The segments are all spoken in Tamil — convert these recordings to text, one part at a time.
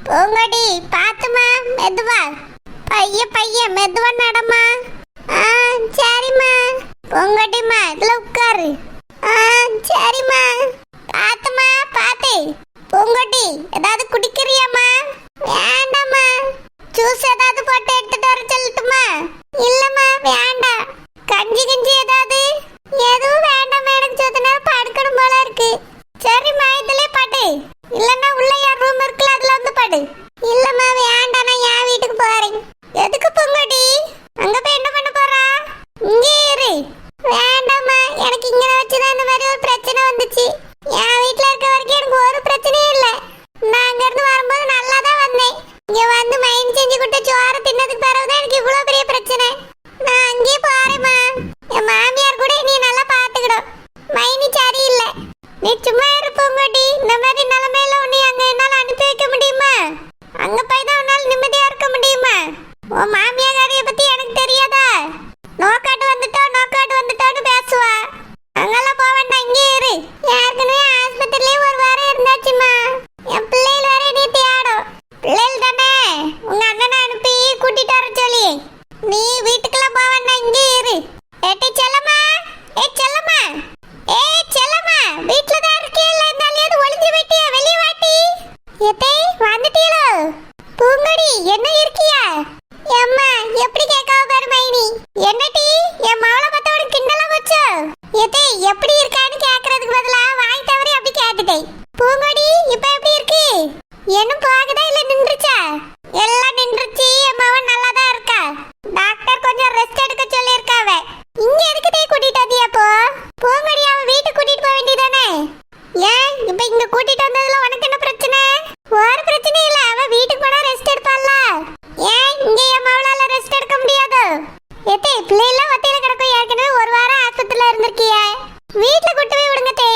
போங்கடி பாத்துமா, மெதுவா. பையன் மெதுவா நடமா. சரிம்மா. போங்கடிம்மா, இதுல உட்காரு. சரிம்மா. பாத்துமா, பாத்து. பொங்கட்டி ஏதாவது குடிக்கிறியாம்மா? வேண்டாம்மா. ஜூஸ் ஏதாவது போட்டு எடுத்துட்டு வர சொல்லட்டுமா? இல்லம்மா வேண்டாம். கஞ்சி ஏதாவது? எதுவும் வேண்டாம்மா, எனக்கு சொத்த நேரம் படுக்கணும் போல இருக்கு. சரிம்மா, இதுல படு. இல்லன்னா உள்ள யார் ரூம் இருக்குல்ல, அதுல வந்து படு. இல்லம்மா வேண்டாம், நான் என் வீட்டுக்கு போறேன். எதுக்கு பொங்கட்டி? அங்க போய் என்ன பண்ண போறா? இங்கே இரு. வேண்டாம்மா, எனக்கு இங்க வச்சுதான் இந்த மாதிரி ஒரு பிரச்சனை வந்துச்சு. என் வீட்டுல இருக்க வரைக்கும் எனக்கு ஒரு பிரச்சனையும் இல்ல. நான் அங்க இருந்து வரும்போது நல்லா தான் வந்தேன். இங்க வந்து மைண்ட் செஞ்சு கொடுத்த சோறு தின்னதுக்கு பிறகுதான் எனக்கு இவ்வளவு பெரிய பிரச்சனை. நான் அங்கேயே போறேம்மா. என் மாமியார் கூட நீ நல்லா பாத்துக்கிடும். மைனி சரியில்லை. நீ சும்மா இருப்போங்கடி. இந்த மாதிரி நிலைமையில உன்னை அங்க என்னால அனுப்பி வைக்க முடியுமா? அங்க போய் தான் உன்னால நிம்மதியா இருக்க முடியுமா? உன் மாமியாரியை பத்தி எனக்கு தெரியாதா? நோக்காட்டு வந்துட்டோன்னு பேசுவா. அங்கெல்லாம் போக வேண்டாம், இங்கே இரு. ஏற்கனவே ஆஸ்பத்திரியிலே ஒரு வாரம் இருந்தாச்சுமா. என் பிள்ளைகள் வேற நீ தேடும். பிள்ளைகள் தானே உங்க அண்ணனை அனுப்பி கூட்டிட்டு வர சொல்லி. நீ வீட்டுக்கெல்லாம் போக வேண்டாம், இங்கே இரு. ஏட்டி செல்லம்மா, செல்லம்மா, செல்லம்மா, வீட்டுல தான் இருக்கேல்ல, இருந்தாலும் ஒளிஞ்சு போயிட்டியா? வெளியே வாட்டி. ஏத்தே வந்துட்டீங்களோ? பூங்கடி என்ன இருக்கியா? அம்மா எப்படி கேட்காவ பாரு மைனி. என்னடி என் மவளை பார்த்தா உனக்கு கிண்டலா போச்சோ? ஏத்தே எப்படி இருக்கான்னு கேக்குறதுக்கு பதிலா வாய் தவறி அப்படி கேட்டுட்டேன். பூங்கடி இப்ப எப்படி இருக்கு? என்ன போகுதா இல்ல நின்றுச்சா? எல்லாம் நின்றுச்சு. என் மவன் நல்லா தான் இருக்கா. டாக்டர் கொஞ்சம் ரெஸ்ட் எடுக்க சொல்லி இருக்காவ. இங்க எதுக்குதே கூட்டிட்டு வந்தியா? பூங்கடி அவ வீட்டுக்கு கூட்டிட்டு போக வேண்டியதானே? ஏன் இப்ப இங்க கூட்டிட்டு வந்ததுல உனக்கு என்ன பிரச்சனை? ஒரு பிரச்சனை இல்ல, அவ வீட்டுக்கு போனா ரெஸ்ட் எடுப்பாள்ல. ஏன் இங்க என் மவளால ரெஸ்ட் எடுக்க முடியாது? ஏத்தே பிள்ளைலாம் ஒத்தையில கிடக்கும். ஏற்கனவே ஒரு வாரம் ஆஸ்பத்திரியில இருந்திருக்கிய. வீட்டுல கூட்டு போய் விடுங்க தே.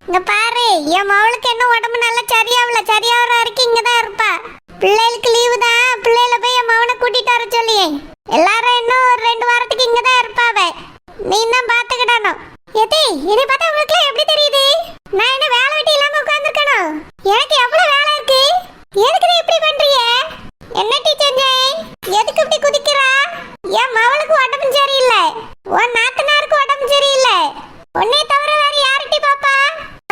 இங்க பாரு, என் மவளுக்கு என்ன உடம்பு நல்லா சரியாவல. சரியாகிற வரைக்கும் இங்கதான் இருப்பா. பிள்ளைகளுக்கு லீவு தான். பிள்ளைல போய் என் மவனை கூட்டிட்டு வர சொல்லி. எல்லாரும் இன்னும் ஒரு 2 வாரத்துக்கு இங்கதான் இருப்பாவ. நீ தான் பாத்துக்கிடணும். ஏத்தே இதை பார்த்தா உங்களுக்கு எப்படி தெரியுது? நான் என்ன வேலை வெட்டி இல்லாம உட்கார்ந்துருக்கணும்? எனக்கு எவ்வளவு வேலை இருக்கு. எதுக்கு நீ இப்படி பண்றீங்க? என்ன டீச்சர் எதுக்கு இப்படி குதிக்கிறா? என் மவளுக்கு உடம்பு சரியில்லை. உன் நாத்தனாருக்கு உடம்பு சரியில்லை. உன்னை தவிர வேற யார்கிட்ட பாப்பா?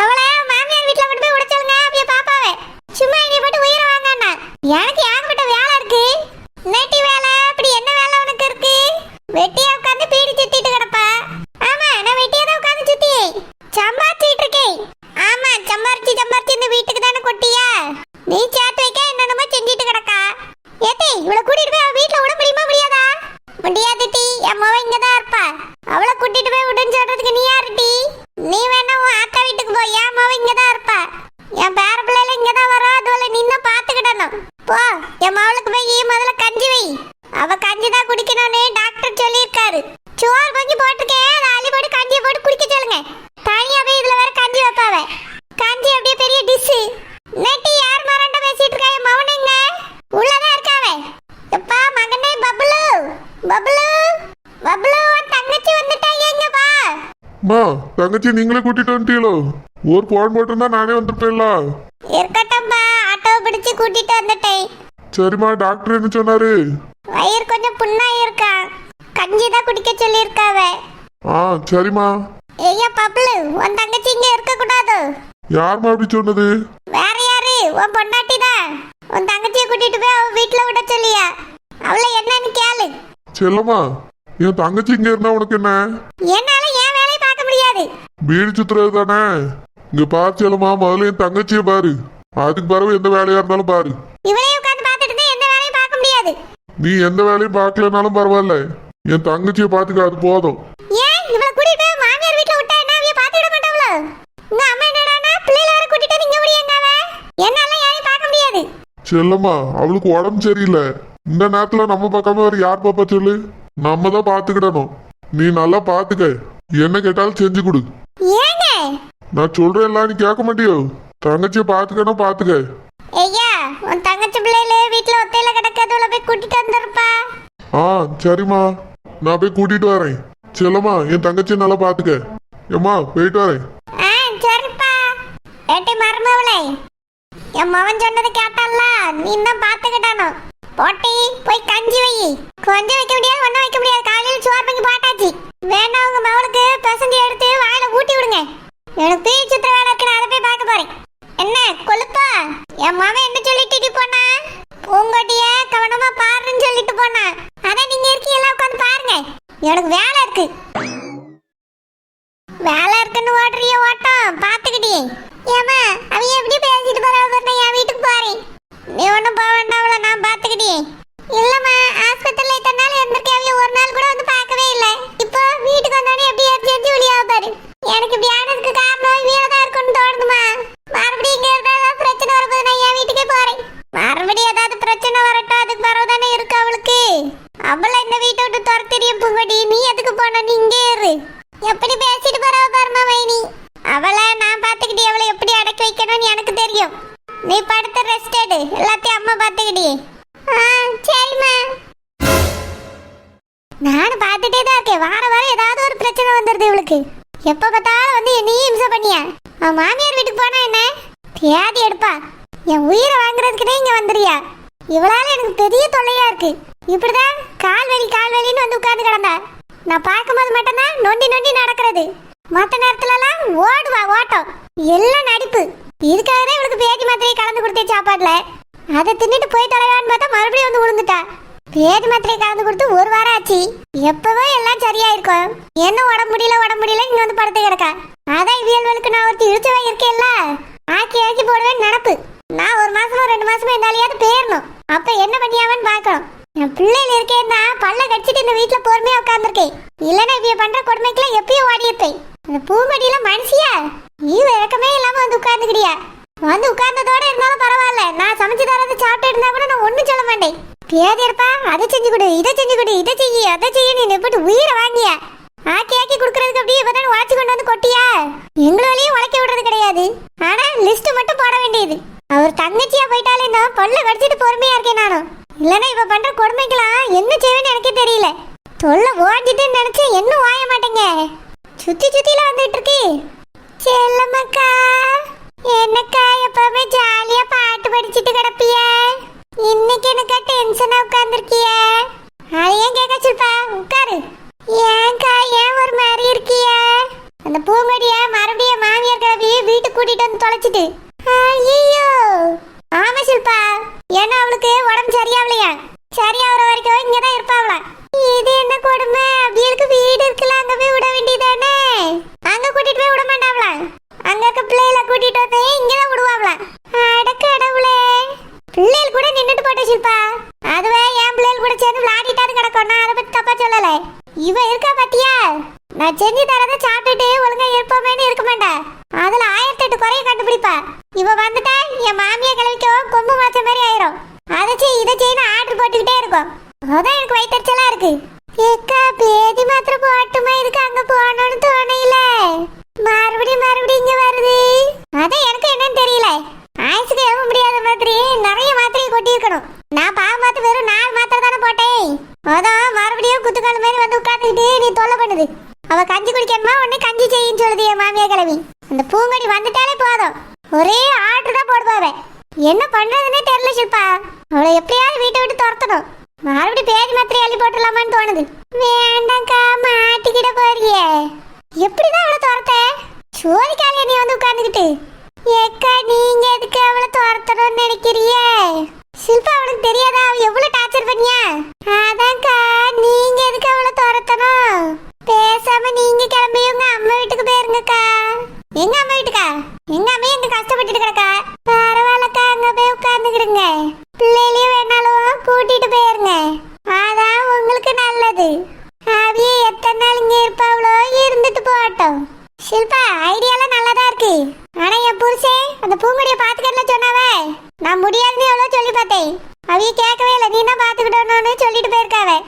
அவளை மாமியார் வீட்டுல கொண்டு போய் விட சொல்லுங்க. அப்படியே பாப்பாவே சும்மா இனி போட்டு உயிரை வாங்கண்ணா. எனக்கு ஏகப்பட்ட வேலை இருக்கு. நேட்டி வேலை அப்படி என்ன வேலை உனக்கு இருக்கு? வெட்டியா உட்காந்து பீடி சுத்திட்டு கிடப்பா. ஆமா, நான் வெட்டியா தான் உட்காந்து சுத்தி சம்பாரிச்சிட்டு இருக்கேன். ஆமா, சம்பாரிச்சு இந்த வீட்டுக்கு தானே கொட்டியா? நீ சேர்த்து வைக்க என்னென்னமோ செஞ்சிட்டு கிடக்கா. ஏத்தே இவளை கூட்டிட்டு போய் அவ வீட்டுல விட முடியுமா? முடியாதா? முடியாது டி. என் மவ இங்கதான் இருப்பா. அவளை கூட்டிட்டு போய் விடுன்னு சொல்றதுக்கு நீ யாரு டி? நீ வேணா உன் அக்கா வீட்டுக்கு போ. என் மவ இங்கதான் இருப்பா. என் பேர பிள்ளைல இங்கதான் வரும். அதுவரை நின்னு பாத்துக்கிடணும். போ, என் மவளுக்கு போய் முதல்ல கஞ்சி வை. அவ கஞ்சி தான் குடிக்கணும்னு டாக்டர் சொல்லியிருக்காரு. சோறு பொங்கி போட்டிருக்கேன். அதை அள்ளி போட்டு கஞ்சியை போட்டு குடிக்க சொல்லுங்க. தனியா போய் இதுல வேற கஞ்சி வைப்பாவ. கஞ்சி அப்படியே பெரிய டிஷ். நெட்டி யார் மரண்ட பேசிட்டு இருக்கா? என் மவனுங்க உள்ளதான் இருக்காவே. எப்பா மகனே பப்ளு, தங்கச்சி வந்துட்டாங்க. எங்க வா? மா, தங்கச்சி நீங்களே கூட்டிட்டு வந்துட்டீங்களோ? ஒரு போன் போட்டுருந்தா நானே வந்துருப்பேன்ல. இருக்கட்டும்பா, ஆட்டோ பிடிச்சு கூட்டிட்டு வந்துட்டேன். சரிம்மா, டாக்டர் என்ன சொன்னாரு? வயிறு கொஞ்சம் புண்ணாய் இருக்கா. கஞ்சி தான் குடிக்க சொல்லியிருக்காவ. சரிம்மா. ஐயா பப்ளு, உன் தங்கச்சி இங்க இருக்க கூடாது. யாருமா அப்படி சொன்னது? வேற யாரு? உன் பொண்டாட்டி தான். உன் தங்கச்சியை கூட்டிட்டு போய் அவ வீட்டுல விட சொல்லியா? அவளை என்னன்னு கேளு. செல்லம்மா, என் தங்கச்சி இங்க இருந்தா உனக்கு என்ன? என்னால என் வேலையை பார்க்க முடியாது. வீடு சுத்துறது தானே. இங்க பாரு செல்லம்மா, முதல்ல என் தங்கச்சியை பாரு. அதுக்கு பிறகு எந்த வேலையா இருந்தாலும் பாரு. இவளையும் உட்கார்ந்து பார்த்துட்டு தான் எந்த வேலையும் பார்க்க முடியாது. நீ எந்த வேலையும் பார்க்கலனாலும் பரவாயில்ல, என் தங்கச்சியை பாத்துக்க, அது போதும். ஏன் இவளை கூட்டிட்டு போய் மாமியார் வீட்டுல விட்டா என்ன அவிய பாத்துக்கிட மாட்டாவளோ? உங்க அம்மா என்னடானா பிள்ளைல வர கூட்டிட்டு நீங்க ஓடியங்காவ? என்னால யாரையும் பார்க்க முடியாது. செல்லம்மா, அவளுக்கு உடம்பு சரியில்லை. இந்த நேரத்துல நம்ம பார்க்காம வேற யார் பாப்பா சொல்லு? நம்ம தான் பாத்துக்கிடணும். நீ நல்லா பாத்துக்க. என்ன கேட்டாலும் செஞ்சு கொடு. ஏங்க நான் சொல்றேன்ல, நீ கேட்க மாட்டியோ? தங்கச்சியை பாத்துக்கணும், பாத்துக்க. ஐயா, உன் தங்கச்சி பிள்ளைல வீட்டுல ஒத்தையில கிடக்கிறதுல போய் கூட்டிட்டு வந்துருப்பா. சரிம்மா, நான் போய் கூட்டிட்டு வரேன். செல்லம்மா, என் தங்கச்சி நல்லா பாத்துக்க. ஏம்மா, போயிட்டு வரேன். சரிப்பா. ஏட்டி மருமவளே, என் மவன் சொன்னதை கேட்டால நீ தான் பாத்துக்கிட்டானோ. போட்டி போய் கஞ்சி வை. கொஞ்சம் வைக்க முடியாது, ஒன்னும் வைக்க முடியாது. காலையில் சோறு பண்ணி போட்டாச்சு. வேணா உங்க மவளுக்கு பெசஞ்சி எடுத்து வாயில ஊட்டி விடுங்க. எனக்கு பீ சுத்துற வேலை இருக்கு, நான் அதை போய் பார்க்க போறேன். என்ன கொழுப்பா? என் மவன் என்ன சொல்லிட்டு போனா? பூங்கொட்டிய கவனமா பாருன்னு சொல்லிட்டு போனா. அதான் நீங்க இருக்கீங்களா, உட்காந்து பாருங்க. எனக்கு வேலை இருக்கு. வேலை இருக்குன்னு ஓடுறிய ஓட்டம் பாத்துக்கிட்டே. ஏமா அவ எப்படி பேசிட்டு போறாங்க, என் வீட்டுக்கு போறேன். நீ ஒன்னும் போக வேண்டாம்ல, நான் பாத்துக்கிட்டே. இல்லம்மா ஆஸ்பத்திரியில இத்தனை நாள் இருந்திருக்கேன், ஒரு நாள் கூட வந்து பார்க்கவே இல்லை. இப்போ வீட்டுக்கு வந்தானே எப்படி எரிஞ்சு ஒளியா பாரு. எனக்கு இப்படி ஆனதுக்கு காரணம் வீரதா இருக்குன்னு தோணுதுமா. மறுபடியும் இங்க இருந்தாலும் பிரச்சனை வரும்போது நான் என் வீட்டுக்கே போறேன். மறுபடியும் ஏதாவது பிரச்சனை வரட்டும், அதுக்கு பரவதானே இருக்கு அவளுக்கு. அவளை இந்த வீட்டை விட்டு துரத்திரியும் பூங்கொடி. நீ எதுக்கு போன? நீ இங்கே இரு. எப்படி பேசிட்டு போறவ பாருமா மைனி. அவளை நான் பாத்துக்கிட்டே, அவளை எப்படி அடக்கி வைக்கணும்னு எனக்கு தெரியும். நீ படுத்த ரெஸ்ட் எடு, எல்லாத்தையும் அம்மா பாத்துக்கிட்டே. சரிம்மா. நானும் பார்த்துட்டே தான் இருக்கேன். வார வாரம் ஏதாவது ஒரு பிரச்சனை வந்துடுது இவளுக்கு. எப்ப பார்த்தாலும் வந்து என்னையும் இம்சை பண்ணியா. அவன் மாமியார் வீட்டுக்கு போனா என்ன தேதி எடுப்பா. என் உயிரை வாங்குறதுக்குனே இங்க வந்துறியா? இவளால எனக்கு பெரிய தொல்லையா இருக்கு. இப்படிதான் கால் வலின்னு வந்து உட்கார்ந்து கிடந்தா. நான் பார்க்கும்போது மட்டும்தான் நொண்டி நொண்டி நடக்கிறது. மற்ற நேரத்துலலாம் ஓடுவா ஓட்டம். எல்லாம் நடிப்பு. இதுக்காக தான் இவளுக்கு பேதி மாத்திரையை கலந்து கொடுத்தேன் சாப்பாடுல. அதை தின்னுட்டு போய் தலைவான்னு பார்த்தா மறுபடியும் வந்து விழுந்துட்டா. பேதி மாத்திரையை கலந்து கொடுத்து ஒரு வாரம் ஆச்சு. எப்பவோ எல்லாம் சரியா இருக்கும். என்ன உடம்பு முடியல இங்க வந்து படுத்து கிடக்கா. அதான் இவியல்வளுக்கு நான் ஒருத்தி இழுச்சவா இருக்கேன்ல, ஆக்கி போடுவேன்னு நினப்பு. நான் ஒரு மாசமோ 2 மாசமோ இருந்தாலையாவது பேரணும். அப்ப என்ன பண்ணியாவன்னு பார்க்கணும். என் பிள்ளைல இருக்கேன்னா பல்ல கடிச்சிட்டு இந்த வீட்டுல பொறுமையா உட்காந்துருக்கேன். இல்லன்னா இவ பண்ற கொடுமைக்கெல்லாம் எப்பயும் ஓடியிருப்பேன். அந்த பூம்படியில மனுஷியா ஈவ இறக்கமே இல்லாம வந்து உட்கார்ந்துக்கிறியா? வந்து உட்கார்ந்ததோட இருந்தாலும் பரவாயில்ல. நான் சமைச்சு தரதை சாப்பிட்டு இருந்தா கூட நான் ஒண்ணும் சொல்ல மாட்டேன். பேதி இருப்பா, அதை செஞ்சு கொடு, இதை செஞ்சு கொடு, இதை செய்ய அதை செய்ய. நீ எப்படி உயிரை வாங்கியா? ஆக்கி கொடுக்கறதுக்கு அப்படியே இப்பதான் உழைச்சு கொண்டு வந்து கொட்டியா? எங்களாலையும் உழைக்க விடுறது கிடையாது. ஆனா லிஸ்ட் மட்டும் போட வேண்டியது. அவர் தங்கச்சியா போயிட்டாலே நான் பல்ல கடிச்சிட்டு பொறுமையா இருக்கேன் நானும். இல்லன்னா இவ பண்ற கொடுமைக்கெல்லாம் என்ன செய்வேன்னு எனக்கே தெரியல. தொல்லை ஓடிட்டு நினைச்சேன், என்ன வாய மாட்டேங்க. சுத்தில வந்துட்டு இருக்கு. செல்லம்மக்கா, என்னக்கா எப்பவுமே ஜாலியா பாட்டு படிச்சுட்டு கிடப்பிய? இன்னைக்கு எனக்கு டென்ஷனா உட்கார்ந்துருக்கிய? அது ஏன் கேட்க சொல்பா, உட்காரு. ஏன்க்கா ஏன் ஒரு மாதிரி இருக்கிய? அந்த பூங்கொடிய மறுபடியும் மாமியார் கிளம்பி வீட்டுக்கு கூட்டிட்டு வந்து தொலைச்சிட்டு. ஐயோ ஆமா சில்பா, ஏன்னா அவளுக்கு உடம்பு சரியாவலையா? சரியாகிற வரைக்கும் இங்கதான் இருப்பாவளா? இது என்ன கொடுமை? அவளுக்கு வீடு இருக்குல்ல, அங்க போய் விட வேண்டியதானே? அங்க கூட்டிட்டு போய் விட மாட்டாவளா? அங்க இருக்க பிள்ளைகளை கூட்டிட்டு வந்து இங்கதான் விடுவாவளா? அடக்கடவுளே, பிள்ளைகள் கூட நின்னுட்டு போட்ட சில்பா. அதுவே என் பிள்ளைகள் கூட சேர்ந்து விளையாடிட்டாரு கிடக்கும். நான் அதை பத்தி தப்பா சொல்லல. இவ இருக்கா பாத்தியா? நான் செஞ்சு தரதை சாப்பிட்டுட்டு ஒழுங்கா இருப்போமேன்னு இருக்க மாட்டா. அதுல 1008 குறைய கண்டுபிடிப்பா. இவ வந்துட்டா என் மாமியா கிளவிக்கும் கொம்பு மாச்ச மாதிரி ஆயிரும். அதை செய் இதை செய்யணும் ஆர்டர் போட்டுக்கிட்டே இருக்கும். அதான் எனக்கு வயிற்றுச்சலா இருக்கு. ஏக்கா பேதி மாத்திரை போட்டுமா? இதுக்கு அங்க போகணும்னு தோணையில மறுபடியும் இங்க வருது. அதான் எனக்கு என்னன்னு தெரியல. ஆயுசுக்கு எழுத முடியாத மாதிரி நிறைய மாத்திரையை கொட்டி இருக்கணும். நான் பாவ மாத்திரை வெறும் 4 மாத்திரை தானே போட்டேன். அதான் மறுபடியும் குத்துக்கால் மாதிரி வந்து உட்காந்துக்கிட்டு நீ தொல்லை பண்ணுது. அவ கஞ்சி குடிக்கணுமா, உடனே கஞ்சி செய்யின்னு சொல்லுது என் மாமியா கிளவி. அந்த பூங்கொடி வந்துட்டாலே போதும், ஒரே ஆர்டர் தான் போடுவாவே. என்ன பண்றதுன்னே தெரியல ஷில்பா. அவளை எப்படியாவது வீட்டை விட்டு துரத்தணும். மறுபடியும் பேதி மாத்திரை அள்ளி போட்டுடலாமான்னு தோணுது. வேண்டாம்க்கா, மாட்டிக்கிட போறியே. எப்படிதான் அவளை துரத்த? சோதிக்காலே நீ வந்து உட்காந்துக்கிட்டு. ஏக்கா நீங்க எதுக்கு அவளை துரத்தணும்னு நினைக்கிறிய? ஷில்பா அவளுக்கு தெரியாதா அவ எவ்வளவு டார்ச்சர் பண்ணியா? அதான்க்கா, நீங்க எதுக்கு அவளை துரத்தணும்? பேசாம நீங்க கிளம்பி உங்க அம்மா வீட்டுக்கு போயிருங்கக்கா. எங்க அம்மா வீட்டுக்கா? எங்க அம்மா எங்க கஷ்டப்பட்டுட்டு கிடக்கா. பரவாயில்லக்கா, அங்க போய் உட்கார்ந்துக்கிடுங்க. பிள்ளைகளையும் வேணாலும் கூட்டிட்டு போயிருங்க. அதான் உங்களுக்கு நல்லது. அவிய எத்தனை நாள் இங்க இருப்பாவளோ, இருந்துட்டு போகட்டும். ஷில்பா ஐடியாலாம் நல்லாதான் இருக்கு. ஆனா என் புருஷே அந்த பூங்கொடியை பாத்துக்கல சொன்னாவே. நான் முடியாதுன்னு எவ்வளவு சொல்லி பார்த்தேன். அவிய கேட்கவே இல்லை. நீ தான் பாத்துக்கிடணும்னு சொல்லிட்டு போயிருக்காவே.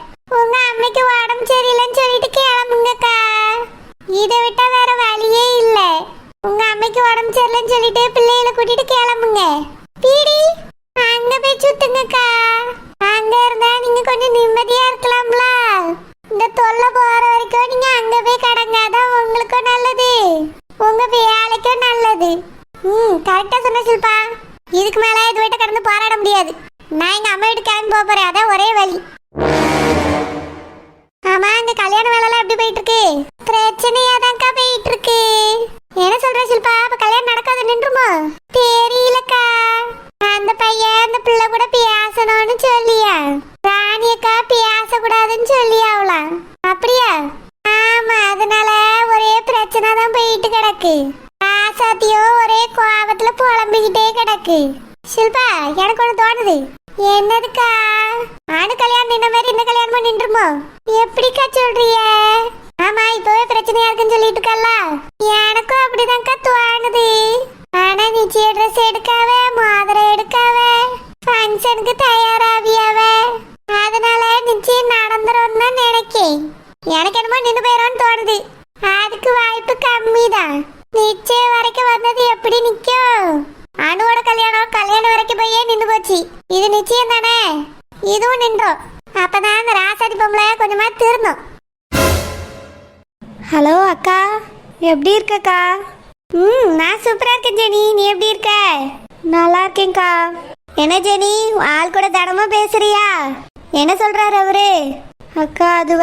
கிடக்கு. ராசாத்தியோ ஒரே கோவத்துல புலம்பிக்கிட்டே கிடக்கு. ஷில்பா, எனக்கு ஒண்ணு தோணுது. என்னதுக்கா? ஆணு கல்யாணம் நின்ன மாதிரி இந்த கல்யாணமா நின்றுமோ? எப்படிக்கா சொல்றிய? ஆமா, இப்பவே பிரச்சனையா இருக்குன்னு சொல்லிட்டு இருக்கல்ல. எனக்கும் அப்படிதான்க்கா தோணுது. ஆனா நிச்சய ட்ரெஸ் எடுக்காவ, மோதிரம் எடுக்காவ, ஃபங்க்ஷனுக்கு தயாராவியாவ. அதனால நிச்சயம் நடந்துரும் தான் நினைக்கேன். எனக்கு என்னமோ நின்று போயிடும்னு தோணுது. அதுக்கு வாய்ப்பு கம்மி தான். நிச்சயம் வரைக்கும் வந்தது எப்படி நிக்கும்? அனுவோட கல்யாணம் வரைக்கும் போயே நின்று போச்சு. இது நிச்சயம் தானே, இதுவும் நின்றோம். அப்பதான் அந்த ராசாதி பொம்பளை கொஞ்சமா திருந்தோம். ஹலோ அக்கா, எப்படி இருக்கக்கா? நான் சூப்பரா இருக்கேன் ஜெனி. நீ எப்படி இருக்க? நல்லா இருக்கேன்க்கா. என்ன ஜெனி, ஆள் கூட தடமா பேசுறியா? என்ன சொல்றாரு அவரு? அக்கா, அது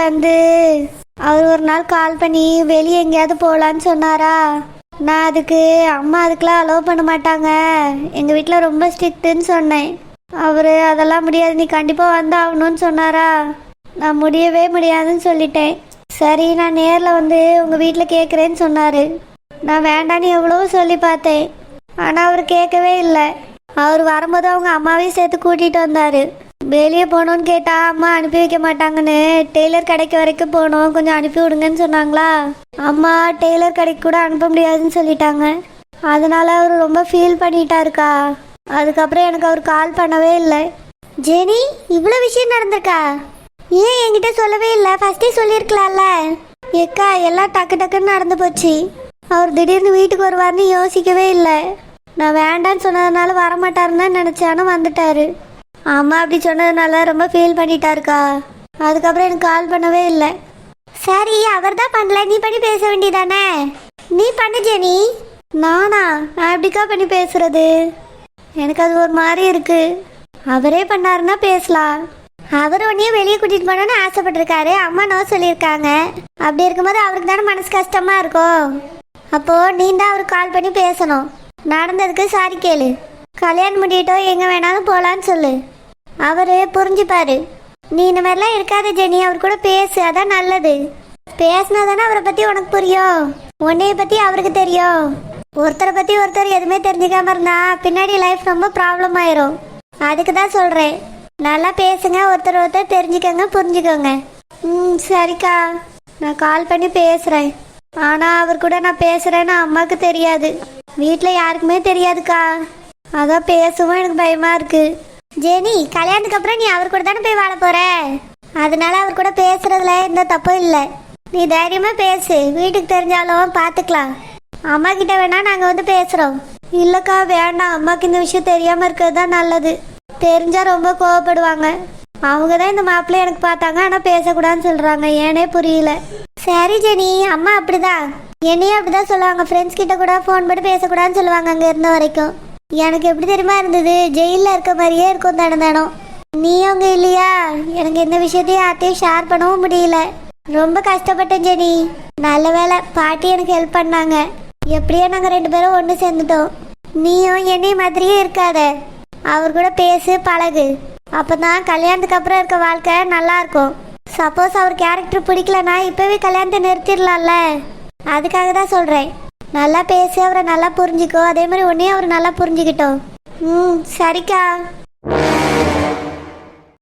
அவர் ஒரு நாள் கால் பண்ணி வெளியே எங்கேயாவது போகலான்னு சொன்னாரா. நான் அம்மா அதுக்கெலாம் அலோவ் பண்ண மாட்டாங்க, எங்கள் வீட்டில் ரொம்ப ஸ்ட்ரிக்ட்டுன்னு சொன்னேன். அவர் அதெல்லாம் முடியாது, நீ கண்டிப்பாக வந்தாகணும்னு சொன்னாரா. நான் முடியவே முடியாதுன்னு சொல்லிட்டேன். சரி, நான் நேரில் உங்கள் வீட்டில் கேட்குறேன்னு சொன்னார். நான் வேண்டான்னு எவ்வளவோ சொல்லி பார்த்தேன், ஆனால் அவர் கேட்கவே இல்லை. அவர் வரும்போது அவங்க அம்மாவையும் சேர்த்து கூட்டிகிட்டு வந்தார். வெளியே போகணுன்னு கேட்டால் அம்மா அனுப்பி வைக்க மாட்டாங்கன்னு டெய்லர் கடைக்கு வரைக்கும் போகணும், கொஞ்சம் அனுப்பி விடுங்கன்னு சொன்னாங்களா. அம்மா டெய்லர் கடைக்கு கூட அனுப்ப முடியாதுன்னு சொல்லிட்டாங்க. அதனால அவர் ரொம்ப ஃபீல் பண்ணிட்டாருக்கா. அதுக்கப்புறம் எனக்கு அவர் கால் பண்ணவே இல்லை. ஜெனி, இவ்வளோ விஷயம் நடந்திருக்கா? ஏன் என்கிட்ட சொல்லவே இல்லை? ஃபஸ்ட்டே சொல்லியிருக்கலாம்ல. ஏக்கா, எல்லாம் டக்கு டக்குன்னு நடந்து போச்சு. அவர் திடீர்னு வீட்டுக்கு வருவார்னு யோசிக்கவே இல்லை. நான் வேண்டான்னு சொன்னதுனால வரமாட்டாருன்னு தான் நினச்சேன், ஆனால் வந்துட்டாரு. அம்மா அப்படி சொன்னதுனால ரொம்ப ஃபீல் பண்ணிட்டாருக்கா. அதுக்கப்புறம் எனக்கு கால் பண்ணவே இல்லை. சரி, அவர் தான் பண்ணல, நீ பண்ணி பேச வேண்டியதானே? நீ பண்ணு ஜெனி. நான் எப்படிக்கா பண்ணி பேசுறது? எனக்கு அது ஒரு மாதிரி இருக்கு. அவரே பண்ணாருன்னா பேசலாம். அவர் உன்னையும் வெளியே கூட்டிட்டு போனோன்னு ஆசைப்பட்டிருக்காரு, அம்மா நோ சொல்லியிருக்காங்க. அப்படி இருக்கும்போது அவருக்கு தானே மனசு கஷ்டமா இருக்கும். அப்போ நீ தான் அவருக்கு கால் பண்ணி பேசணும். நடந்ததுக்கு சாரி கேளு. கல்யாணம் முடியட்டோ, எங்கே வேணாலும் போகலான்னு சொல்லு. அவர் புரிஞ்சுப்பாரு. நீ இந்த மாதிரிலாம் இருக்காத ஜெனி, அவர் கூட பேசு, அதான் நல்லது. பேசினா தானே அவரை பற்றி உனக்கு புரியும், உன்னைய பற்றி அவருக்கு தெரியும். ஒருத்தரை பற்றி ஒருத்தர் எதுவுமே தெரிஞ்சுக்காம இருந்தா பின்னாடி லைஃப் ரொம்ப ப்ராப்ளம் ஆயிரும். அதுக்கு தான் சொல்கிறேன், நல்லா பேசுங்க, ஒருத்தர் தெரிஞ்சுக்கோங்க, புரிஞ்சுக்கோங்க. சரிக்கா, நான் கால் பண்ணி பேசுகிறேன். ஆனால் அவர் கூட நான் பேசுகிறேன்னு அம்மாவுக்கு தெரியாது, வீட்டில் யாருக்குமே தெரியாதுக்கா. அதான் பேசவும் எனக்கு பயமாக இருக்கு. ஜெனி, கல்யாணத்துக்கு அப்புறம் நீ அவர் கூட தானே போய் வாழ போற. அதனால அவர் கூட பேசுறதுல எந்த தப்பும் இல்லை. நீ தைரியமா பேசு, வீட்டுக்கு தெரிஞ்சாலும் பார்த்துக்கலாம். அம்மா கிட்ட வேணா நாங்கள் பேசுகிறோம். இல்லைக்கா, வேண்டாம், அம்மாவுக்கு இந்த விஷயம் தெரியாமல் இருக்கிறது தான் நல்லது. தெரிஞ்சால் ரொம்ப கோவப்படுவாங்க. அவங்க தான் இந்த மாப்பிள்ளை எனக்கு பார்த்தாங்க, ஆனால் பேசக்கூடாதுன்னு சொல்கிறாங்க, ஏனே புரியல. சரி ஜெனி, அம்மா அப்படிதான், என்னையும் அப்படிதான் சொல்லுவாங்க. ஃப்ரெண்ட்ஸ் கிட்ட கூட ஃபோன் பண்ணி பேசக்கூடாதுன்னு சொல்லுவாங்க அங்கே இருந்த வரைக்கும். எனக்கு எப்படி தெரியுமா இருந்தது, ஜெயிலில் இருக்க மாதிரியே இருக்கும் தானோ. நீ அவங்க இல்லையா, எனக்கு எந்த விஷயத்தையும் யார்ட்டையும் ஷேர் பண்ணவும் முடியல. ரொம்ப கஷ்டப்பட்டேன் ஜெனி. நல்ல வேலை, பாட்டி எனக்கு ஹெல்ப் பண்ணாங்க. எப்படியோ நாங்கள் 2 பேரும் ஒன்று சேர்ந்துட்டோம். நீயும் என்னைய மாதிரியே இருக்காத, அவர் கூட பேசு, பழகு. அப்போ தான் கல்யாணத்துக்கு அப்புறம் இருக்க வாழ்க்கை நல்லா இருக்கும். சப்போஸ் அவர் கேரக்டர் பிடிக்கலன்னா இப்போவே கல்யாணத்தை நிறுத்திடலாம்ல. அதுக்காக தான் சொல்கிறேன். நல்லா பேசி அவரை நல்லா புரிஞ்சுக்கோ, அதே மாதிரி உன்னையும் அவர் நல்லா புரிஞ்சுக்கிட்டோம். சரிக்கா.